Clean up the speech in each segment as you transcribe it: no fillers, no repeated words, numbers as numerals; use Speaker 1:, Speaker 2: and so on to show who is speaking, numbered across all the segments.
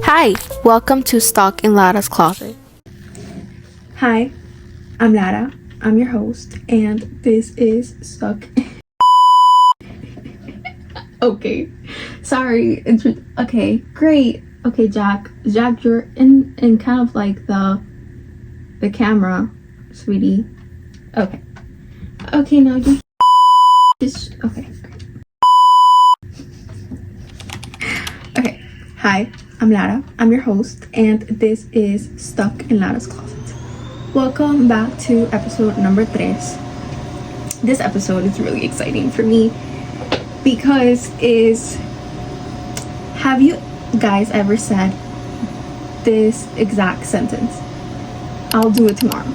Speaker 1: Hi, welcome to Stock in Lara's Closet.
Speaker 2: Hi, I'm Lara. I'm your host, and this is Stuck. Okay, sorry. Okay, great. Okay, Jack, you're in kind of like the camera, sweetie. Okay, now you just okay. Okay, hi, I'm Lara. I'm your host, and this is Stuck in Lara's Closet. Welcome back to episode number 3. This episode is really exciting for me because have you guys ever said this exact sentence? I'll do it tomorrow.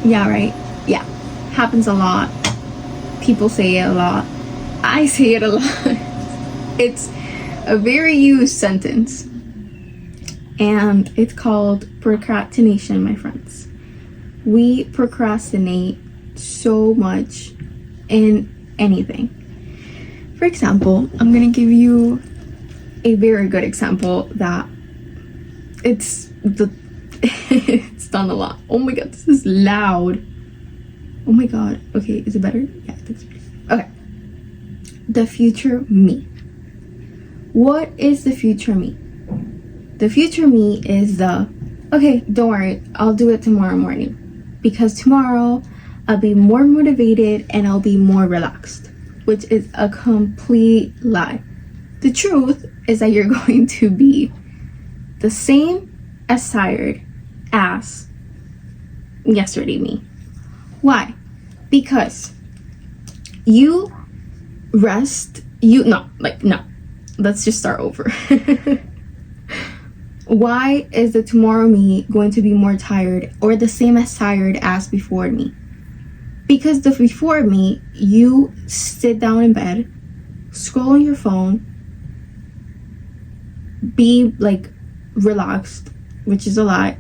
Speaker 2: Yeah, right? Yeah. Happens a lot. People say it a lot. I say it a lot. It's a very used sentence. And it's called procrastination, my friends. We procrastinate so much in anything. For example, I'm gonna give you a very good example that it's done a lot. Oh my god, this is loud. Oh my god. Okay, is it better? Yeah, that's better. Okay. The future me. What is the future me? The future me is okay, don't worry, I'll do it tomorrow morning. Because tomorrow I'll be more motivated and I'll be more relaxed, which is a complete lie. The truth is that you're going to be the same as tired as yesterday me. Why? Because you rest, no. Let's just start over. Why is the tomorrow me going to be more tired or the same as tired as before me? Because the before me, you sit down in bed, scroll on your phone, be like relaxed, which is a lot,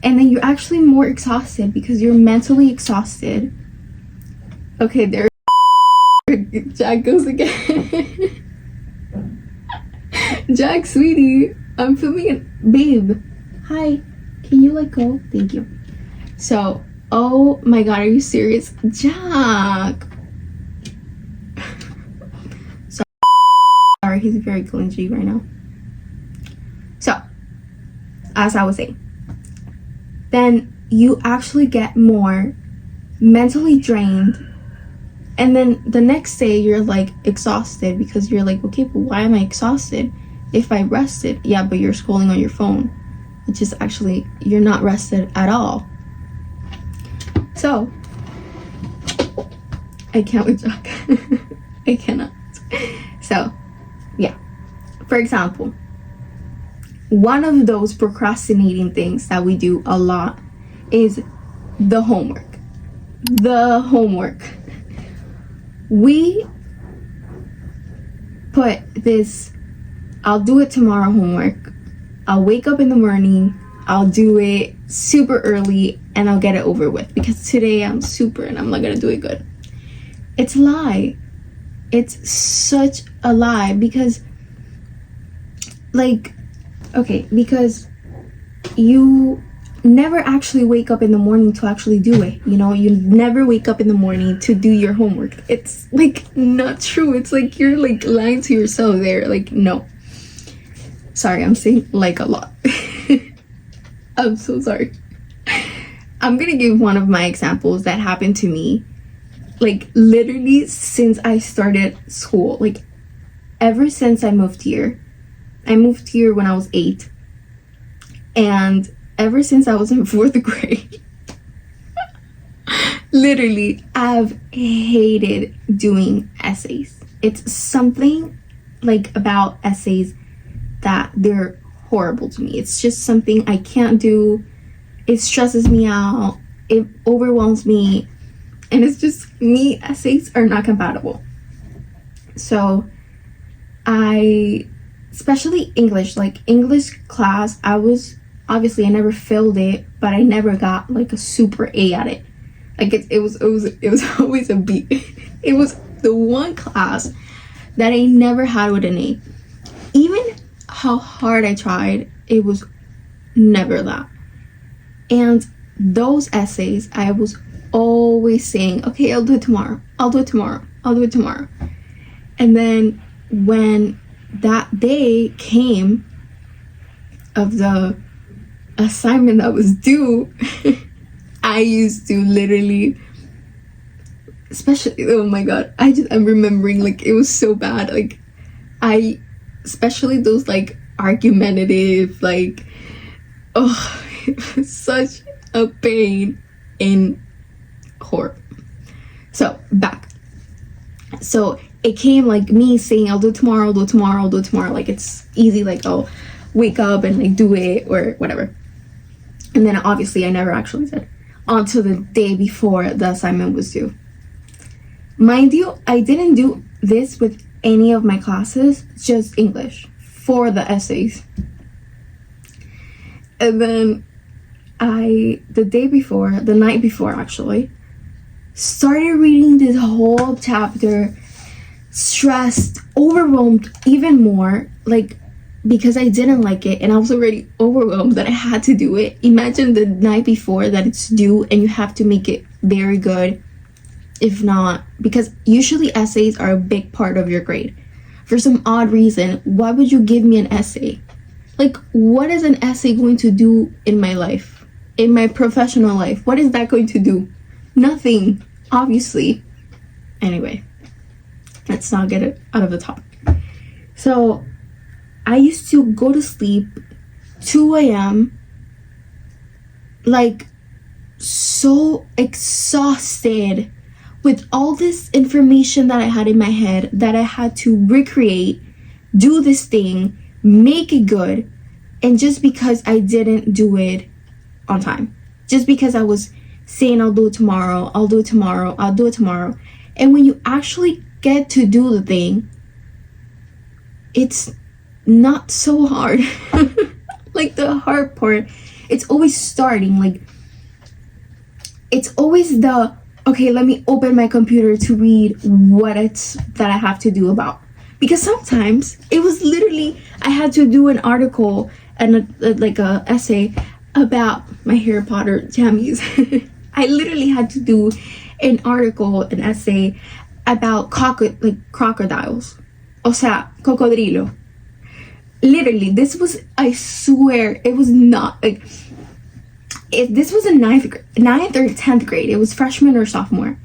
Speaker 2: and then you're actually more exhausted because you're mentally exhausted. Okay, there Jack goes again. Jack, sweetie, I'm filming it. Babe, hi, can you let go? Thank you. So, oh my god, are you serious? Jack. Sorry, he's very clingy right now. So, as I was saying, then you actually get more mentally drained, and then the next day you're like exhausted because you're like, okay, but why am I exhausted if I rested? Yeah, but you're scrolling on your phone, which is actually, you're not rested at all. So I can't with Jack. I cannot. So yeah, for example, one of those procrastinating things that we do a lot is the homework. We put this I'll do it tomorrow homework. I'll wake up in the morning, I'll do it super early, and I'll get it over with because today I'm super and I'm not gonna do it good. It's a lie. It's such a lie because because you never actually wake up in the morning to actually do it. You know, you never wake up in the morning to do your homework. It's like not true. It's like you're like lying to yourself there. Like, no. Sorry, I'm saying like a lot. I'm so sorry. I'm gonna give one of my examples that happened to me, like literally since I started school. Like ever since I moved here when I was 8, and ever since I was in 4th grade, literally I've hated doing essays. It's something like about essays that they're horrible to me. It's just something I can't do. It stresses me out. It overwhelms me. And it's just me, essays are not compatible. So especially English class, I never failed it, but I never got like a super A at it. Like it was always a B. It was the one class that I never had with an A. Even how hard I tried, it was never that. And those essays, I was always saying, okay, I'll do it tomorrow. I'll do it tomorrow. I'll do it tomorrow. And then when that day came of the assignment that was due, I used to literally, especially, oh my god, I'm remembering, like, it was so bad. Like, especially those, like, argumentative, like, oh, it was such a pain in horror. So, back. So, it came, like, me saying, I'll do it tomorrow, I'll do it tomorrow, I'll do it tomorrow. Like, it's easy, like, I'll wake up and, like, do it, or whatever. And then, obviously, I never actually did. Until the day before the assignment was due. Mind you, I didn't do this with any of my classes, just English, for the essays. And then the night before actually, started reading this whole chapter, stressed, overwhelmed even more, like, because I didn't like it and I was already overwhelmed that I had to do it. Imagine the night before that it's due and you have to make it very good. If not, because usually essays are a big part of your grade. For some odd reason, why would you give me an essay? Like, what is an essay going to do in my life? In my professional life? What is that going to do? Nothing, obviously. Anyway, let's not get it out of the topic. So, I used to go to sleep 2 a.m. like, so exhausted with all this information that I had in my head that I had to recreate, do this thing, make it good, and just because I didn't do it on time, just because I was saying I'll do it tomorrow, I'll do it tomorrow, I'll do it tomorrow, and when you actually get to do the thing, it's not so hard. Like, the hard part, it's always starting, like, it's always the, okay, let me open my computer to read what it's that I have to do about. Because sometimes it was literally, I had to do an article and a essay about my Harry Potter jammies. I literally had to do an article, an essay about crocodiles. O sea, cocodrilo. Literally, this was, I swear, it was not, like, this was in ninth or 10th grade. It was freshman or sophomore.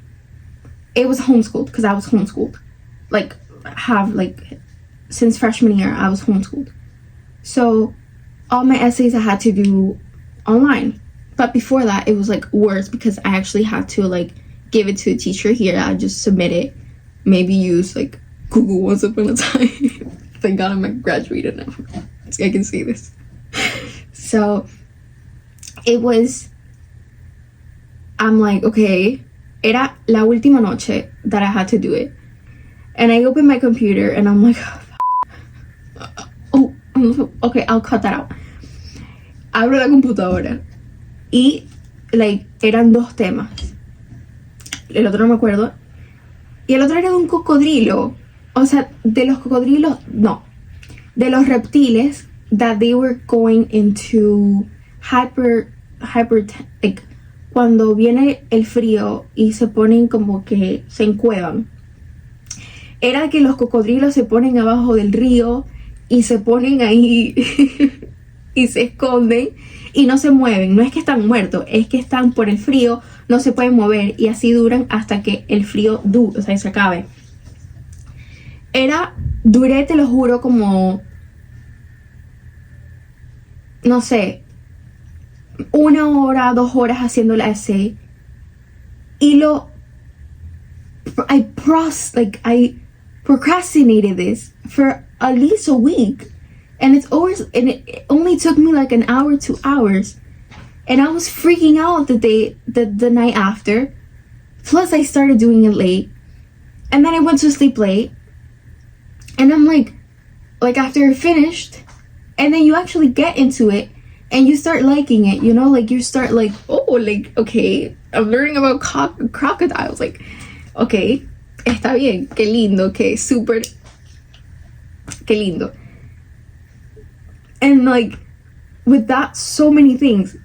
Speaker 2: It was homeschooled, because I was homeschooled. Since freshman year, I was homeschooled. So, all my essays I had to do online. But before that, it was, like, worse, because I actually had to, like, give it to a teacher here. I just submit it. Maybe use, like, Google once upon a time. Thank God I'm graduated now. I can see this. So, it was, I'm like, okay, era la última noche that I had to do it. And I opened my computer and I'm like, oh, okay, I'll cut that out. Abro la computadora y, like, eran dos temas. El otro no me acuerdo. Y el otro era de un cocodrilo. O sea, de los cocodrilos, no. De los reptiles that they were going into like, cuando viene el frío y se ponen como que se encuevan. Era que los cocodrilos se ponen abajo del río y se ponen ahí y se esconden y no se mueven. No es que están muertos, es que están por el frío, no se pueden mover y así duran hasta que el frío se acabe. Duré, te lo juro, como, no sé, 1 hora, 2 horas haciendo la essay. Y I procrastinated this for at least a week. And it only took me like an hour, 2 hours. And I was freaking out the night after. Plus, I started doing it late. And then I went to sleep late. And I'm like after I finished, and then you actually get into it and you start liking it, you know, like you start like, oh, like, okay, I'm learning about crocodiles, like, okay, está bien, qué lindo, okay, super, qué lindo. And like, with that, so many things.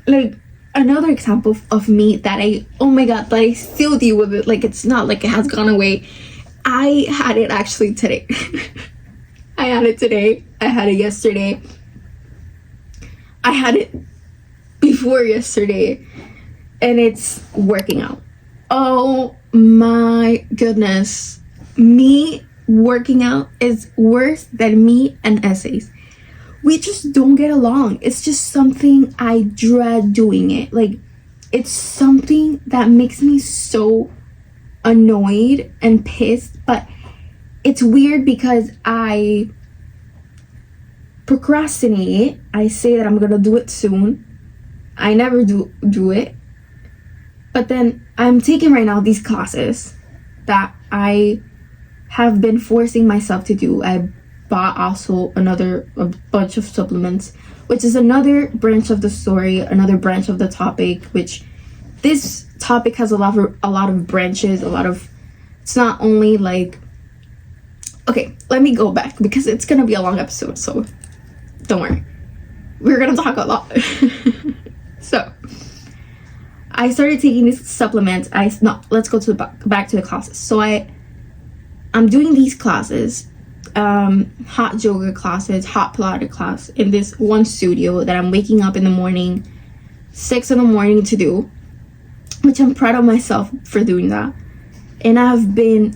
Speaker 2: Like, another example of me that oh my god, that I still deal with it, like it's not like it has gone away. I had it actually today. I had it today, I had it yesterday, I had it before yesterday, and it's working out. Oh my goodness, me working out is worse than me and essays. We just don't get along. It's just something I dread doing it. Like, it's something that makes me so annoyed and pissed. But it's weird because I procrastinate. I say that I'm gonna do it soon. I never do it. But then I'm taking right now these classes that I have been forcing myself to do. I bought also a bunch of supplements, which is another branch of the story, another branch of the topic, which this topic has a lot of branches, it's not only like, okay, let me go back because it's gonna be a long episode, so don't worry, we're gonna talk a lot. So I started taking these supplements. Let's go to back to the classes. So I'm doing these classes, hot yoga classes, hot Pilates class in this one studio that I'm waking up in the morning, 6 a.m. to do, which I'm proud of myself for doing that. And I've been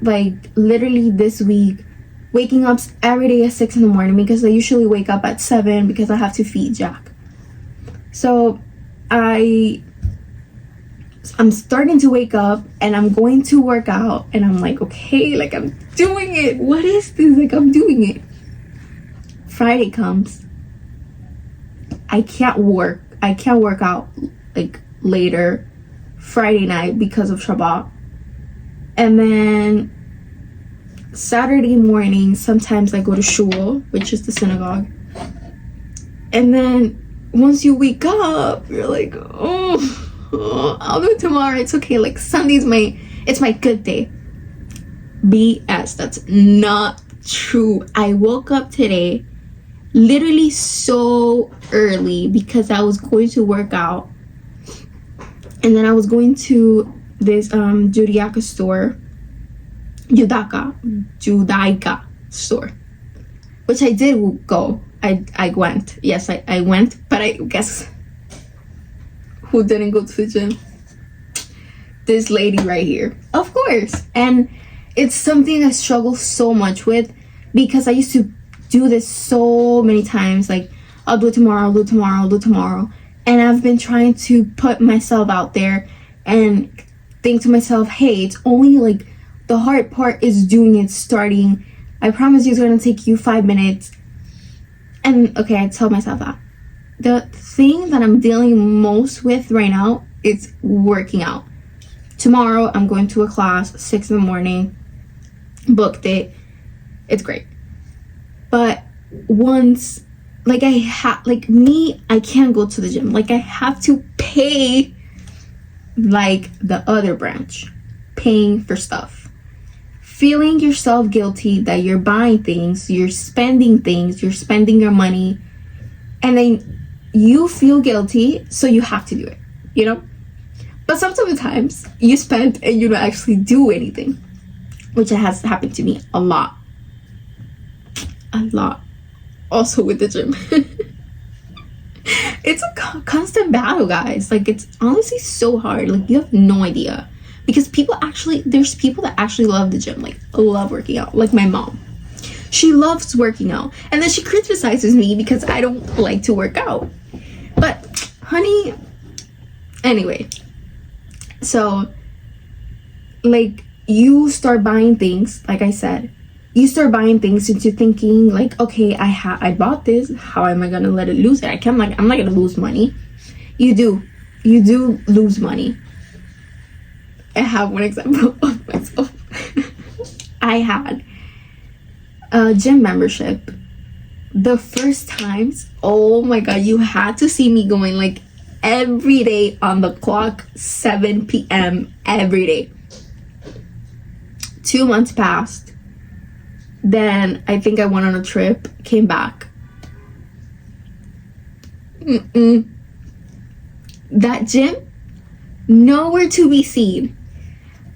Speaker 2: like literally this week waking up every day at 6 a.m. because I usually wake up at 7 because I have to feed Jack. So I'm starting to wake up and I'm going to work out, and I'm like, okay, like I'm doing it. What is this? Like, I'm doing it. Friday comes. I can't work out like later Friday night because of Shabbat. And then Saturday morning, sometimes I go to shul, which is the synagogue. And then once you wake up, you're like, oh, I'll do it tomorrow. It's okay. Like, Sunday's it's my good day. BS. That's not true. I woke up today literally so early because I was going to work out, and then I was going to this Judaica store, which I did go. I went. Yes, I went, but I guess who didn't go to the gym? This lady right here, of course. And it's something I struggle so much with because I used to do this so many times. Like, I'll do it tomorrow, I'll do it tomorrow, I'll do it tomorrow. And I've been trying to put myself out there and think to myself, hey, it's only like the hard part is doing it, starting. I promise you it's going to take you 5 minutes. And okay, I tell myself that. The thing that I'm dealing most with right now is working out. Tomorrow I'm going to a class, 6 a.m, booked it. It's great. But once, like, I can't go to the gym. Like, I have to pay, like the other branch, paying for stuff. Feeling yourself guilty that you're buying things, you're spending your money, and then you feel guilty, so you have to do it, you know? But sometimes you spend and you don't actually do anything, which has happened to me a lot. Also with the gym. It's a constant battle, guys. Like, it's honestly so hard. Like, you have no idea. Because there's people that actually love the gym, like, love working out. Like my mom. She loves working out. And then she criticizes me because I don't like to work out. But, honey, anyway. So, like, you start buying things, like I said. You start buying things into thinking, like, okay, I bought this. How am I going to let it lose it? I'm not going to lose money. You do lose money. I have one example of myself. I had a gym membership. The first times, oh my god, you had to see me going like every day on the clock, 7 p.m. every day. 2 months passed. Then I think I went on a trip, came back. That gym, nowhere to be seen.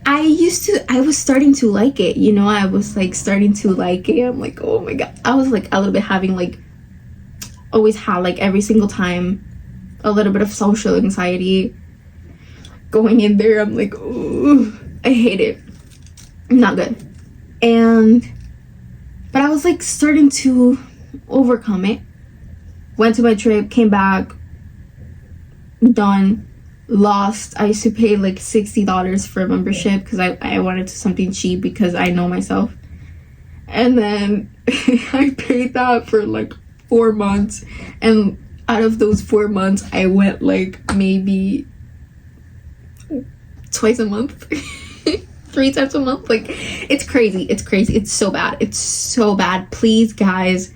Speaker 2: I was starting to like it, you know, I was like starting to like it. I'm like, oh my god. I was like a little bit having like, always had like every single time a little bit of social anxiety going in there. I'm like, oh, I hate it. Not good. But I was like starting to overcome it. Went to my trip, came back, done. Lost. I used to pay like $60 for a membership because I wanted something cheap because I know myself. And then I paid that for like 4 months, and out of those 4 months I went like maybe twice a month. 3 times a month. Like, it's crazy. It's so bad. Please, guys,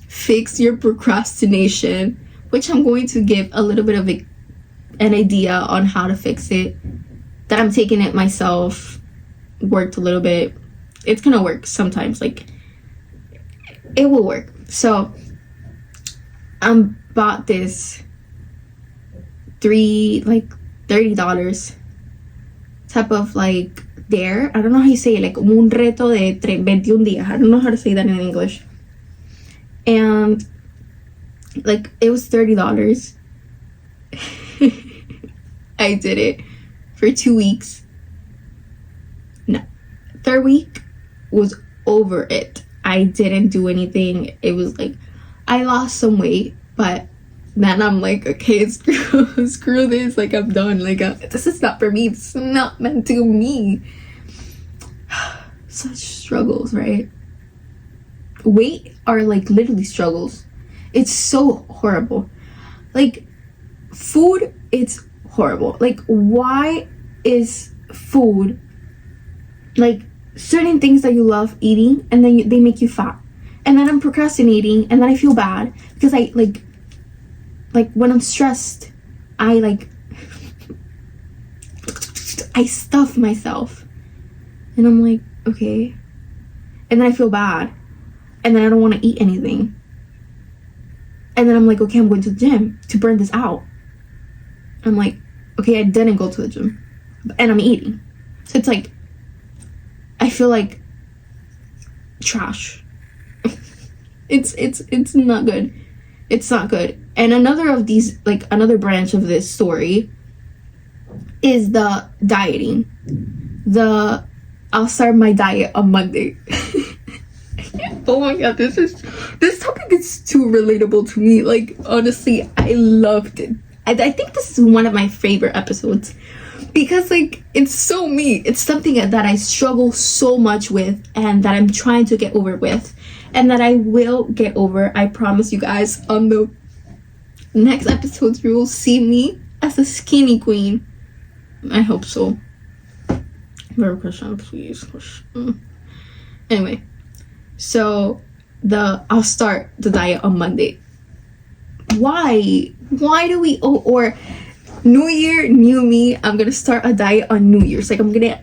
Speaker 2: fix your procrastination, which I'm going to give a little bit of an idea on how to fix it, that I'm taking it myself, worked a little bit. It's gonna work sometimes, like it will work. So I bought this $30 type of like dare. I don't know how you say it, like un reto de 21 días. I don't know how to say that in English. And like it was $30. I did it for 2 weeks. No, third week was over it. I didn't do anything. It was like I lost some weight, but then I'm like, okay, screw this. Like, I'm done. Like, this is not for me. This is not meant to me. Such struggles, right? Weight are like literally struggles. It's so horrible. Like, food, it's horrible. Like, why is food, like, certain things that you love eating, and then they make you fat, and then I'm procrastinating, and then I feel bad because I like when I'm stressed, I stuff myself, and I'm like, okay, and then I feel bad, and then I don't want to eat anything, and then I'm like, okay, I'm going to the gym to burn this out. I'm like, okay, I didn't go to the gym, and I'm eating. So it's like, I feel like trash. It's not good. It's not good. And another of these, like another branch of this story, is the dieting. I'll start my diet on Monday. Oh my god, this topic is too relatable to me. Like, honestly, I loved it. I think this is one of my favorite episodes because, like, it's so me. It's something that I struggle so much with and that I'm trying to get over with, and that I will get over. I promise you guys. On the next episodes, you will see me as a skinny queen. I hope so. Very question, please. Anyway, so I'll start the diet on Monday. Why do we, or New Year, new me, I'm gonna start a diet on New Year's. Like, I'm gonna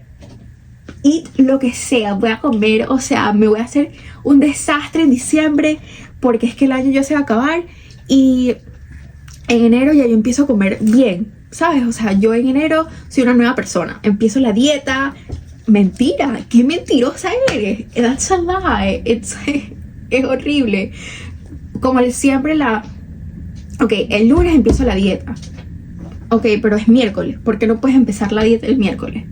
Speaker 2: eat lo que sea, voy a comer, o sea, me voy a hacer un desastre en diciembre porque es que el año ya se va a acabar, y en enero ya yo empiezo a comer bien, ¿sabes? O sea, yo en enero soy una nueva persona, empiezo la dieta. Mentira, qué mentirosa eres. That's a lie. Es horrible. Como siempre ok, el lunes empiezo la dieta. Ok, pero es miércoles. ¿Por qué no puedes empezar la dieta el miércoles?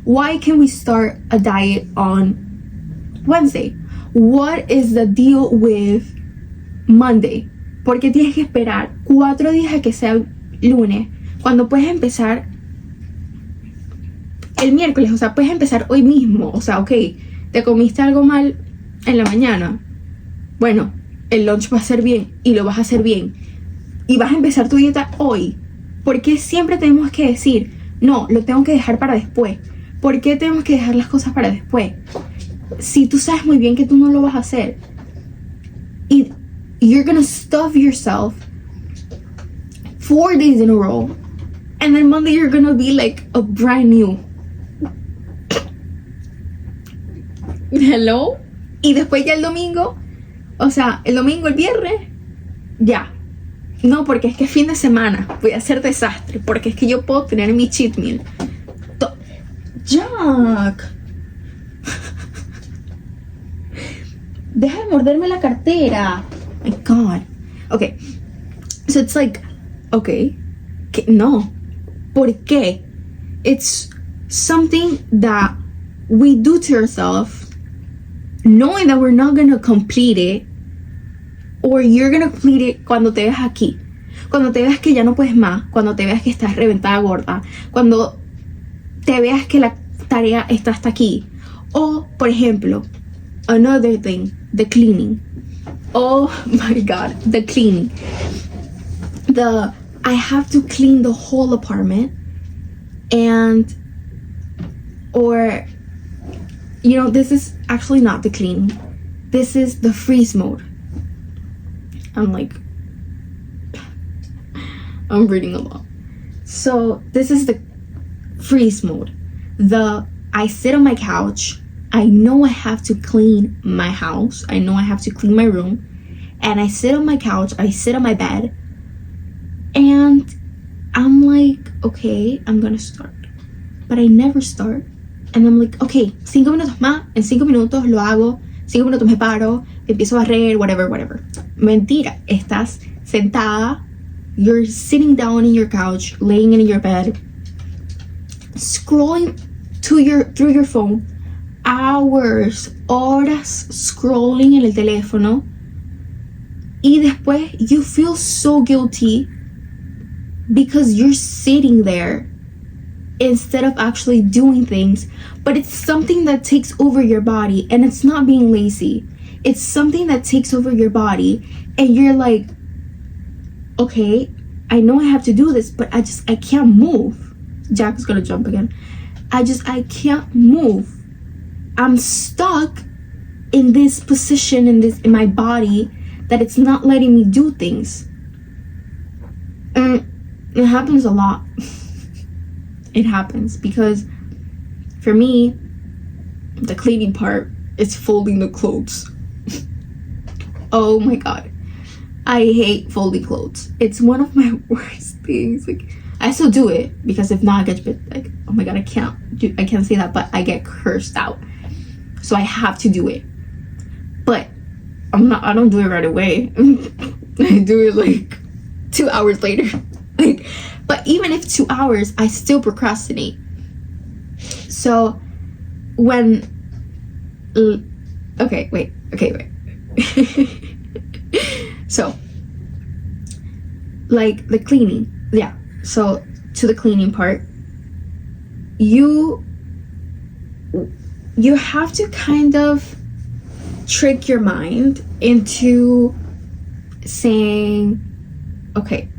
Speaker 2: Why can we start a diet on Wednesday? What is the deal with Monday? ¿Por qué tienes que esperar 4 días a que sea lunes cuando puedes empezar el miércoles? O sea, puedes empezar hoy mismo. O sea, ok, te comiste algo mal en la mañana. Bueno, el lunch va a ser bien y lo vas a hacer bien. Y vas a empezar tu dieta hoy. ¿Por qué siempre tenemos que decir, no, lo tengo que dejar para después? ¿Por qué tenemos que dejar las cosas para después? Si tú sabes muy bien que tú no lo vas a hacer. Y you're gonna stuff yourself 4 days in a row. And then Monday you're gonna be like a brand new. Hello. Y después ya el domingo, o sea, el domingo, el viernes, ya no, porque es que es fin de semana, voy a hacer desastre, porque es que yo puedo tener mi cheat meal. Jack, deja de morderme la cartera. My God. Okay, so it's like, okay, no, ¿por qué? It's something that we do to ourselves, knowing that we're not gonna complete it, or you're gonna complete it cuando te veas aquí, cuando te veas que ya no puedes más, cuando te veas que estás reventada gorda, cuando te veas que la tarea está hasta aquí. O, por ejemplo, another thing, the cleaning. Oh my God, the cleaning. I have to clean the whole apartment, or, you know, this is actually not the cleaning. This is the freeze mode. I'm reading a lot. So this is the freeze mode. I sit on my couch. I know I have to clean my house. I know I have to clean my room. And I sit on my couch. I sit on my bed. And I'm like, okay, I'm gonna start. But I never start. And I'm like, okay, 5 minutos más. En 5 minutos lo hago. 5 minutos me paro. Empiezo a barrer, whatever. Mentira. Estás sentada. You're sitting down in your couch, laying in your bed, scrolling through your phone, hours, horas scrolling en el teléfono, y después you feel so guilty because you're sitting there instead of actually doing things. But it's something that takes over your body, and it's not being lazy. It's something that takes over your body, and you're like, okay, I know I have to do this, but I can't move. Jack is gonna jump again. I can't move. I'm stuck in this position, in my body, that it's not letting me do things. And it happens a lot. It happens because for me, the cleaning part is folding the clothes. Oh my God. I hate folding clothes. It's one of my worst things. Like, I still do it because if not, I get like, oh my God, I can't say that, but I get cursed out. So I have to do it. But I don't do it right away. I do it like 2 hours later. Like, but even if 2 hours, I still procrastinate. So when, okay, wait. So, like the cleaning, yeah. So to the cleaning part, you have to kind of trick your mind into saying, okay,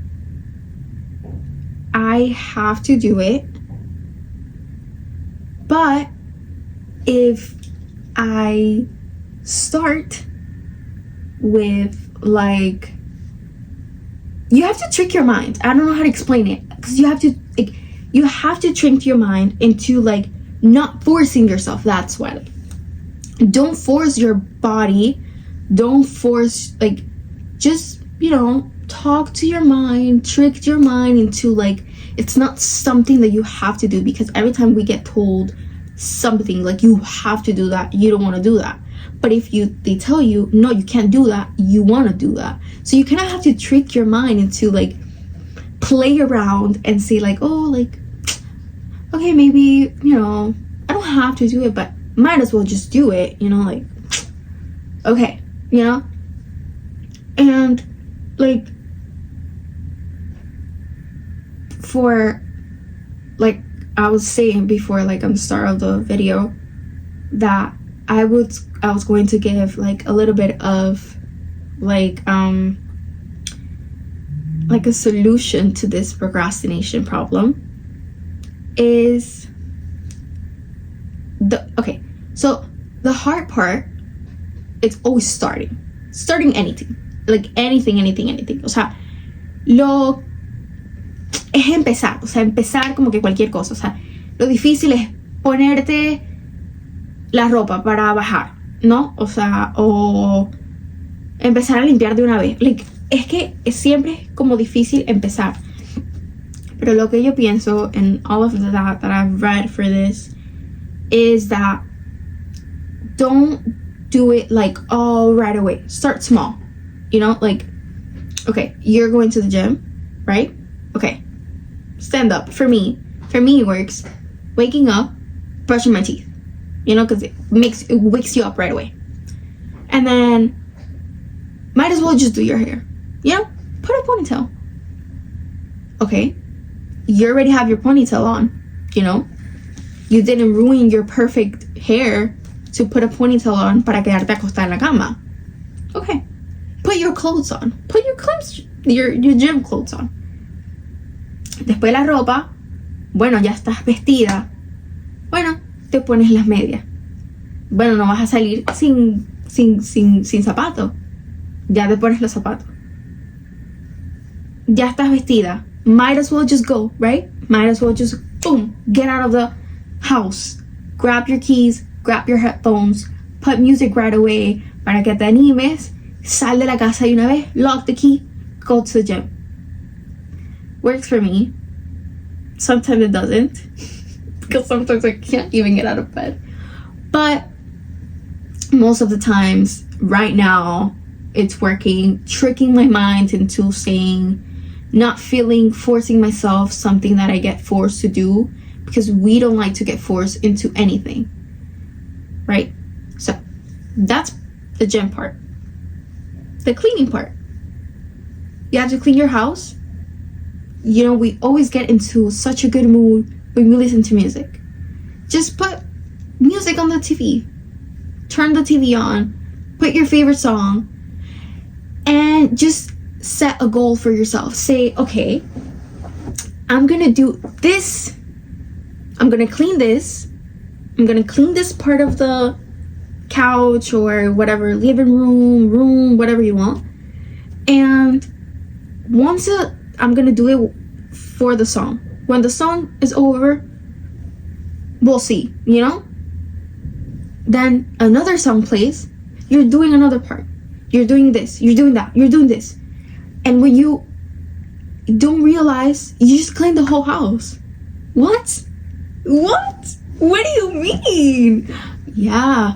Speaker 2: I have to do it, but if I start with like, you have to trick your mind. I don't know how to explain it, because you have to trick your mind into like not forcing yourself. That's what. Don't force your body. Don't force, like, just, you know, talk to your mind, trick your mind into like, it's not something that you have to do, because every time we get told something like you have to do that, you don't want to do that. But if they tell you, no, you can't do that, you want to do that. So you kind of have to trick your mind into like play around and say like, oh, like, okay, maybe, you know, I don't have to do it, but might as well just do it, you know, like, okay, you know? And like, for, like I was saying before, like on the start of the video, that I was going to give like a little bit of like a solution to this procrastination problem is so the hard part, it's always starting anything, like anything. O sea, es empezar como que cualquier cosa. O sea, lo difícil es ponerte la ropa para bajar, ¿no? O sea, o empezar a limpiar de una vez. Like, es que es siempre como difícil empezar. Pero lo que yo pienso, and all of that I've read for this, is that don't do it like all right away. Start small. You know, like, okay, you're going to the gym, right? Okay, stand up. For me it works. Waking up, brushing my teeth. You know, because it wakes you up right away. And then might as well just do your hair. You know, put a ponytail. Okay, you already have your ponytail on. You know, you didn't ruin your perfect hair to put a ponytail on para quedarte acostada en la cama. Okay, put your clothes on. Put your gym clothes on. Después la ropa, bueno, ya estás vestida. Bueno, te pones las medias. Bueno, no vas a salir sin zapatos. Ya te pones los zapatos. Ya estás vestida. Might as well just go, right? Might as well just, boom, get out of the house. Grab your keys, grab your headphones, put music right away para que te animes. Sal de la casa de una vez, lock the key, go to the gym. Works for me. Sometimes it doesn't. Because sometimes I can't even get out of bed. But most of the times, right now, it's working, tricking my mind into saying, not forcing myself something that I get forced to do, because we don't like to get forced into anything, right? So that's the gym part. The cleaning part. You have to clean your house. You know, we always get into such a good mood when we listen to music. Just put music on the TV. Turn the TV on. Put your favorite song. And just set a goal for yourself. Say, okay, I'm gonna do this. I'm gonna clean this. I'm gonna clean this part of the couch or whatever, living room, whatever you want. And I'm gonna do it for the song. When the song is over, we'll see, you know? Then another song plays, you're doing another part. You're doing this, you're doing that, you're doing this. And when you don't realize, you just clean the whole house. What? What do you mean? Yeah.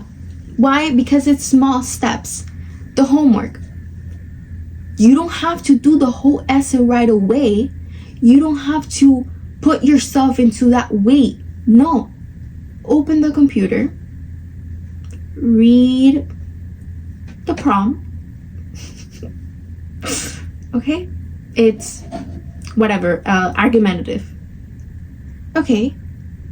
Speaker 2: Why? Because it's small steps. The homework. You don't have to do the whole essay right away. You don't have to put yourself into that weight. No. Open the computer. Read the prompt. Okay? It's whatever, argumentative. Okay.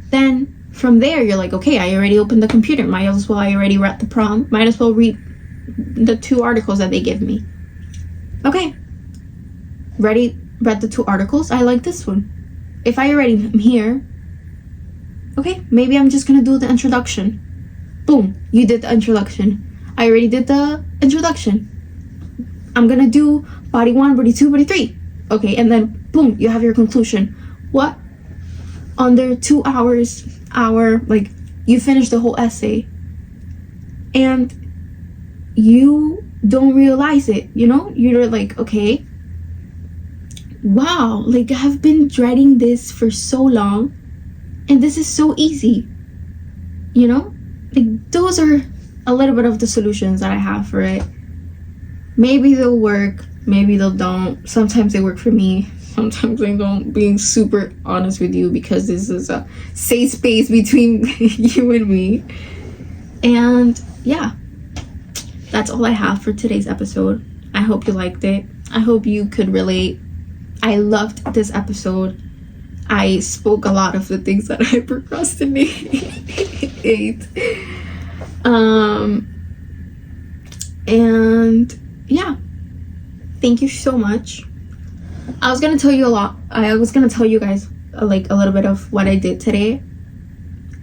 Speaker 2: Then from there, you're like, okay, I already opened the computer. Might as well, I already read the prompt. Might as well read the 2 articles that they give me. Okay. Read the 2 articles. I like this one. If I already am here, okay, maybe I'm just gonna do the introduction. Boom, you did the introduction. I already did the introduction. I'm gonna do body 1, body 2, body 3. Okay, and then boom, you have your conclusion. What? Under 2 hours, like, you finish the whole essay. And you don't realize it, you know? You're like, okay, wow, like, I've been dreading this for so long, and this is so easy, you know? Like, those are a little bit of the solutions that I have for it. Maybe they'll work, maybe they'll don't. Sometimes they work for me, sometimes they don't, being super honest with you, because this is a safe space between you and me. And yeah, that's all I have for today's episode. I hope you liked it. I hope you could relate. I loved this episode. I spoke a lot of the things that I procrastinate. And yeah, thank you so much. I was gonna tell you guys like a little bit of what I did today,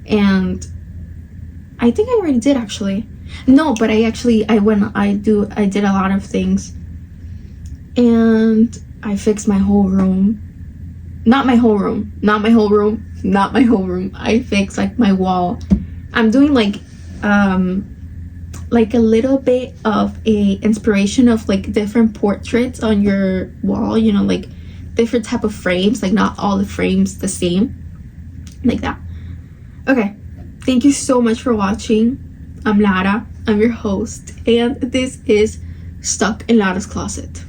Speaker 2: and I think I already did, actually. No, but I did a lot of things, and I fixed my whole room. Not my whole room. I fixed like my wall. I'm doing like like a little bit of a inspiration of like different portraits on your wall, you know, like different type of frames, like not all the frames the same, like that. Okay, thank you so much for watching. I'm Lara, I'm your host, and this is Stuck in Lara's Closet.